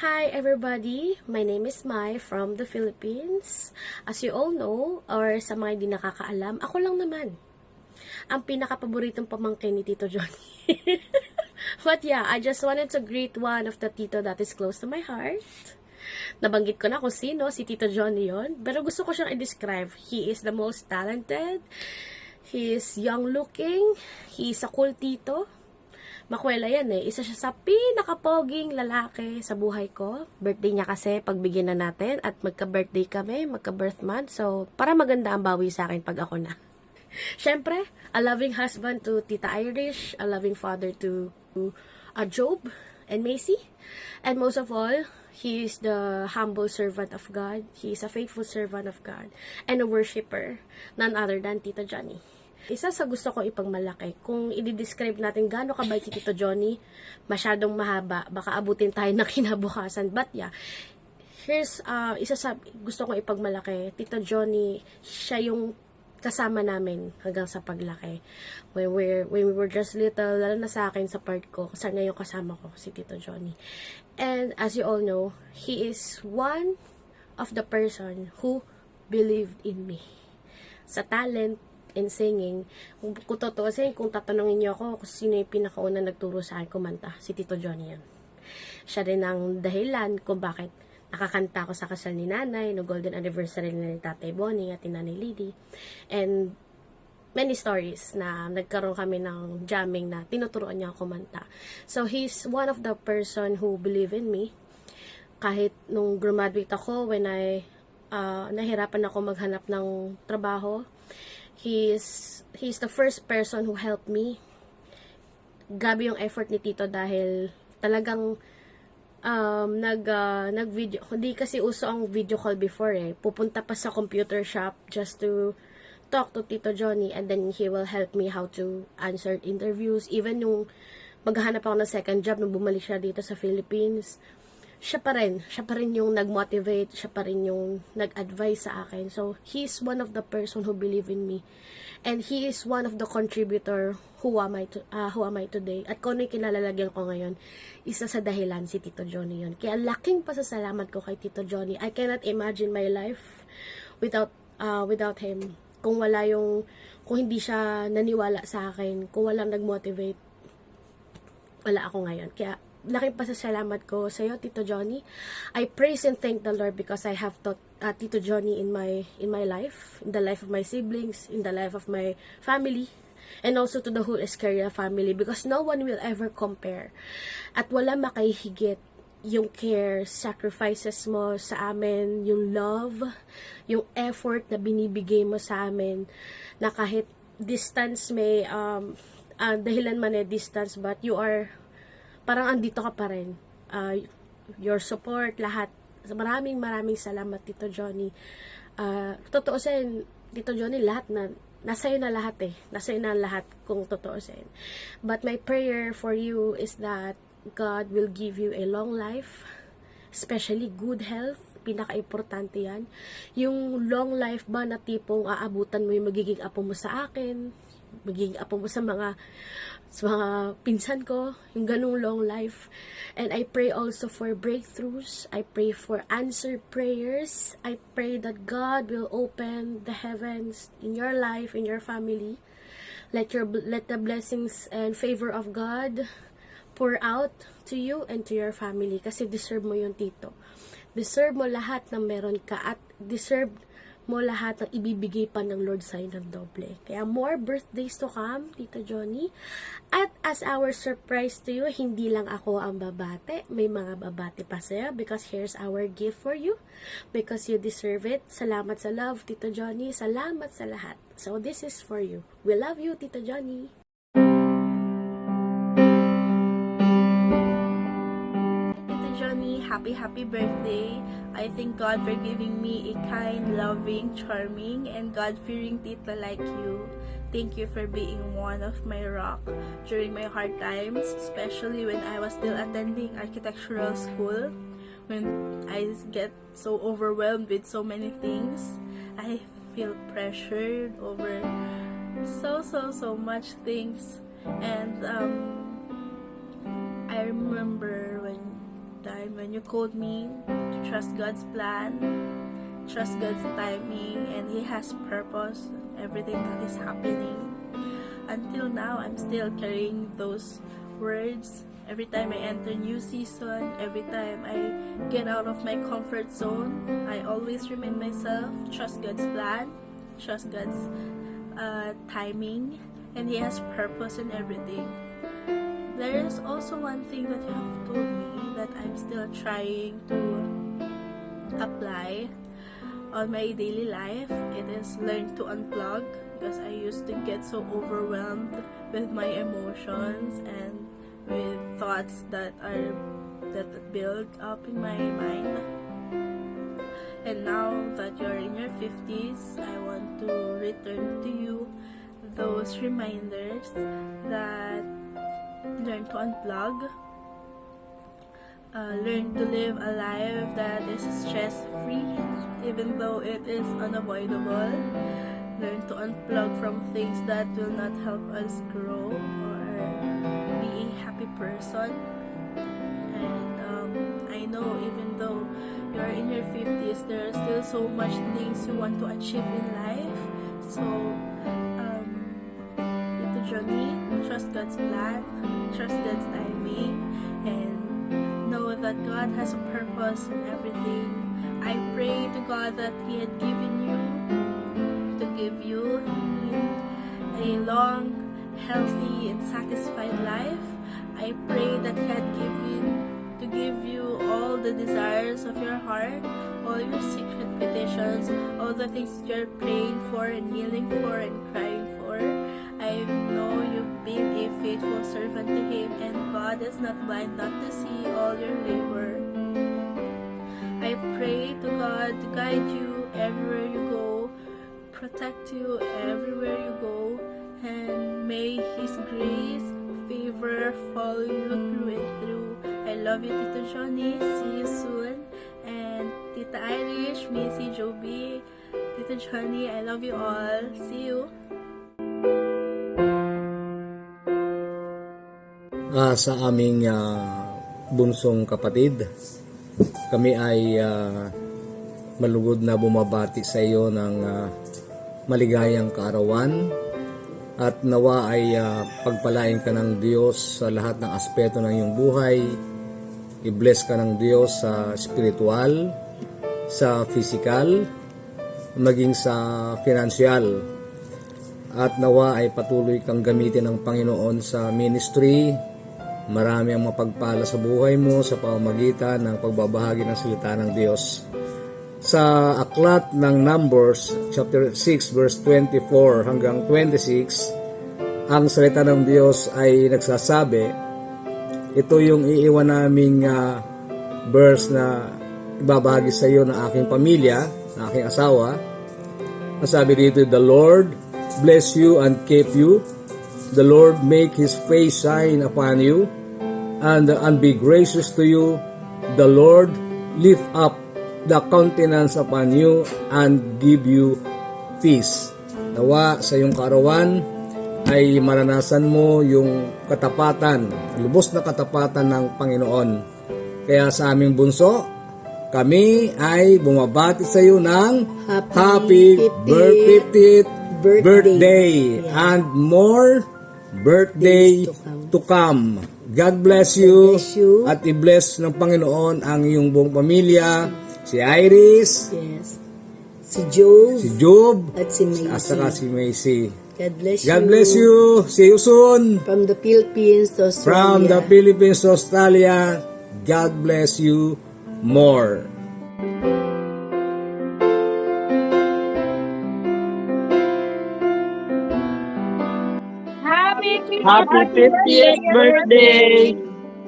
Hi everybody! My name is Mai from the Philippines. As you all know, or sa mga hindi nakakaalam, ako lang naman ang pinaka-paboritong pamangkin ni Tito Johnny. But yeah, I just wanted to greet one of the Tito that is close to my heart. Nabanggit ko na kung sino, si Tito Johnny yon. Pero gusto ko siyang i-describe. He is the most talented. He is young-looking. He is a cool Tito. Makwela yan eh. Isa siya sa pinakapoging lalaki sa buhay ko. Birthday niya kasi, pagbigyan na natin. At magka-birthday kami, magka-birth month. So, para maganda ang bawi sa akin pag ako na. Siyempre, a loving husband to Tita Irish. A loving father to Job and Macy. And most of all, he is the humble servant of God. He is a faithful servant of God. And a worshipper. None other than Tito Johnny. Isa sa gusto ko ipagmalaki, kung i-describe natin gaano kabait si Tito Johnny, masyadong mahaba, baka abutin tayo ng kinabukasan. But yeah, here's isa sa gusto kong ipagmalaki. Tito Johnny, siya yung kasama namin hanggang sa paglaki. When we were just little, lalo na sa akin sa part ko, sana yung kasama ko, si Tito Johnny. And as you all know, he is one of the person who believed in me. Sa talent, in singing. Kung totoosin, kung tatanungin niyo ako kung sino yung pinakauna nagturo sa akin kumanta, si Tito Johnny yan. Siya rin ang dahilan kung bakit nakakanta ako sa kasal ni nanay, no golden anniversary ni Tatay Bonnie at ni Nanay Lily. And many stories na nagkaroon kami ng jamming na tinuturuan niya ako kumanta. So he's one of the person who believe in me. Kahit nung graduate ako, when nahirapan ako maghanap ng trabaho, he's the first person who helped me. Grabe yung effort ni Tito dahil talagang nag-video, hindi kasi uso ang video call before eh. Pupunta pa sa computer shop just to talk to Tito Johnny, and then he will help me how to answer interviews. Even yung maghahanap ako ng second job nung bumalik siya dito sa Philippines, siya pa rin yung nag-motivate, siya pa rin yung nag-advise sa akin. So, he's one of the person who believe in me. And he is one of the contributor who am I today. At kung ano yung kinalalagyan ko ngayon, isa sa dahilan si Tito Johnny yun. Kaya laking pasasalamat ko kay Tito Johnny. I cannot imagine my life without him. Kung hindi siya naniwala sa akin, kung walang nag-motivate, wala ako ngayon. Kaya laking pasasalamat ko sa iyo, Tito Johnny. I praise and thank the Lord because I have Tito Johnny in my life, in the life of my siblings, in the life of my family, and also to the whole Escaria family, because no one will ever compare. At wala makahigit yung care, sacrifices mo sa amin, yung love, yung effort na binibigay mo sa amin, na kahit distance may dahilan man distance, but you are parang andito ka pa rin. Your support, lahat. Maraming salamat, Tito Johnny. Totoosin, Tito Johnny, lahat na, nasa'yo na lahat eh. Nasa'yo na lahat kung totoosin. But my prayer for you is that God will give you a long life, especially good health. Pinaka-importante yan. Yung long life ba na tipong aabutan mo yung magiging apo mo sa akin, magiging apo mo sa mga pinsan ko, yung ganung long life. And I pray also for breakthroughs. I pray for answered prayers. I pray that God will open the heavens in your life, in your family. Let the blessings and favor of God pour out to you and to your family, kasi deserve mo yun, Tito. Deserve mo lahat ng meron ka, at deserve mo lahat ng ibibigay pa ng Lord sa'yo ng doble. Kaya more birthdays to come, Tito Johnny. At as our surprise to you, hindi lang ako ang babate. May mga babate pa sa'yo, because here's our gift for you. Because you deserve it. Salamat sa love, Tito Johnny. Salamat sa lahat. So this is for you. We love you, Tito Johnny. Johnny, happy birthday. I thank God for giving me a kind, loving, charming, and God-fearing tita like you. Thank you for being one of my rock during my hard times, especially when I was still attending architectural school. When I get so overwhelmed with so many things, I feel pressured over so much things. And I remember when time when you called me to trust God's plan, trust God's timing, and He has purpose in everything that is happening. Until now, I'm still carrying those words. Every time I enter new season, every time I get out of my comfort zone, I always remind myself, trust God's plan, trust God's timing, and He has purpose in everything. There is also one thing that you have told me that I'm still trying to apply on my daily life. It is learn to unplug, because I used to get so overwhelmed with my emotions and with thoughts that build up in my mind. And now that you're in your 50s, I want to return to you those reminders that learn to unplug, learn to live a life that is stress-free, even though it is unavoidable. Learn to unplug from things that will not help us grow or be a happy person. And I know even though you're in your 50s, there are still so much things you want to achieve in life. So, Tito Johnny, trust God's plan, trust God's timing, and know that God has a purpose in everything. I pray to God that He had given you to give you a long, healthy, and satisfied life. I pray that He had given to give you all the desires of your heart, all your secret petitions, all the things you're praying for and kneeling for and crying for. I know you've been a faithful servant to Him, and God is not blind not to see all your labor. I pray to God to guide you everywhere you go, protect you everywhere you go, and may His grace, favor follow you through and through. I love you, Tito Johnny. See you soon. And Tita Irish, Missy, Joby, Tito Johnny, I love you all. See you. Sa aming bunsong kapatid, kami ay malugod na bumabati sa iyo ng maligayang kaarawan, at nawa ay pagpalain ka ng Diyos sa lahat ng aspeto ng iyong buhay. I-bless ka ng Diyos sa spiritual, sa physical, maging sa financial. At nawa ay patuloy kang gamitin ng Panginoon sa ministry. Marami ang mapagpala sa buhay mo sa pamamagitan ng pagbabahagi ng salita ng Diyos. Sa aklat ng Numbers, chapter 6, verse 24 hanggang 26, ang salita ng Diyos ay nagsasabi, ito yung iiwan naming verse na ibabahagi sa iyo ng aking pamilya, ng aking asawa. Masabi dito, the Lord bless you and keep you. The Lord make His face shine upon you and be gracious to you. The Lord lift up the countenance upon you and give you peace. Nawa sa iyong kaarawan ay maranasan mo yung katapatan, lubos na katapatan ng Panginoon. Kaya sa aming bunso, kami ay bumabati sa iyo ng happy 50th birthday and more birthday to come. God bless you, at i-bless ng Panginoon ang iyong buong pamilya, si Iris, Yes. Si Job, at si Macy. saka si Macy. God bless God you. bless you. See you soon. From the Philippines to Australia. From the Philippines to Australia, God bless you more. Happy 50th birthday!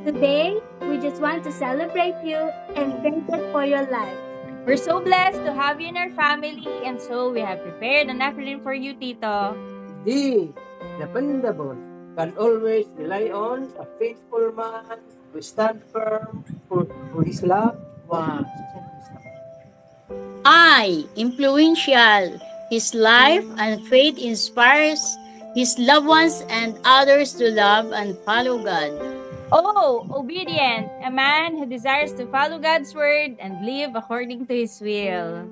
Today, we just want to celebrate you and thank you for your life. We're so blessed to have you in our family, and so we have prepared an acronym for you, Tito. D, dependable, can always rely on a faithful man who stand firm for his loved ones. I, influential. His life and faith inspires his loved ones and others to love and follow God. O, obedient, a man who desires to follow God's word and live according to his will.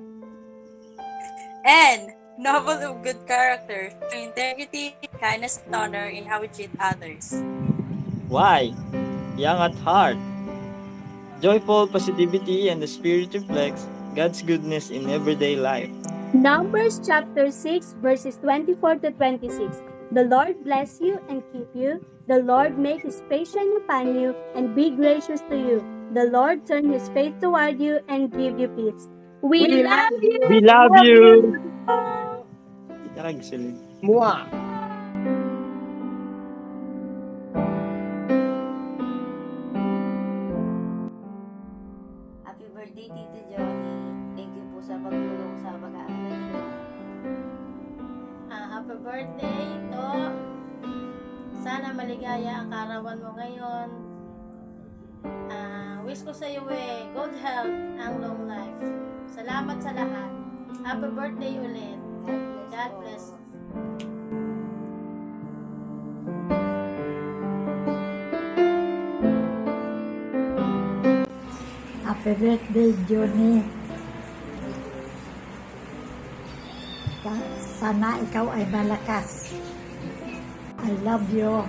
N, noble of good character, showing integrity, kindness, and honor in how we treat others. Y, young at heart, joyful positivity and the spirit reflects God's goodness in everyday life. Numbers chapter 6 verses 24 to 26. The Lord bless you and keep you. The Lord make his face shine upon you and be gracious to you. The Lord turn his face toward you and give you peace. We love you. We love you! Itarag sila. Mua. Happy birthday, Tito Johnny. Thank you po sa pagtulong sa pag-aaral ko. Happy birthday, Ito. Sana maligaya ang karawan mo ngayon. Wish ko sa iyo good health and long life. Salamat sa lahat. Happy birthday ulit. God bless. Happy birthday, Johnny. Sana ikaw ay malakas. I love you.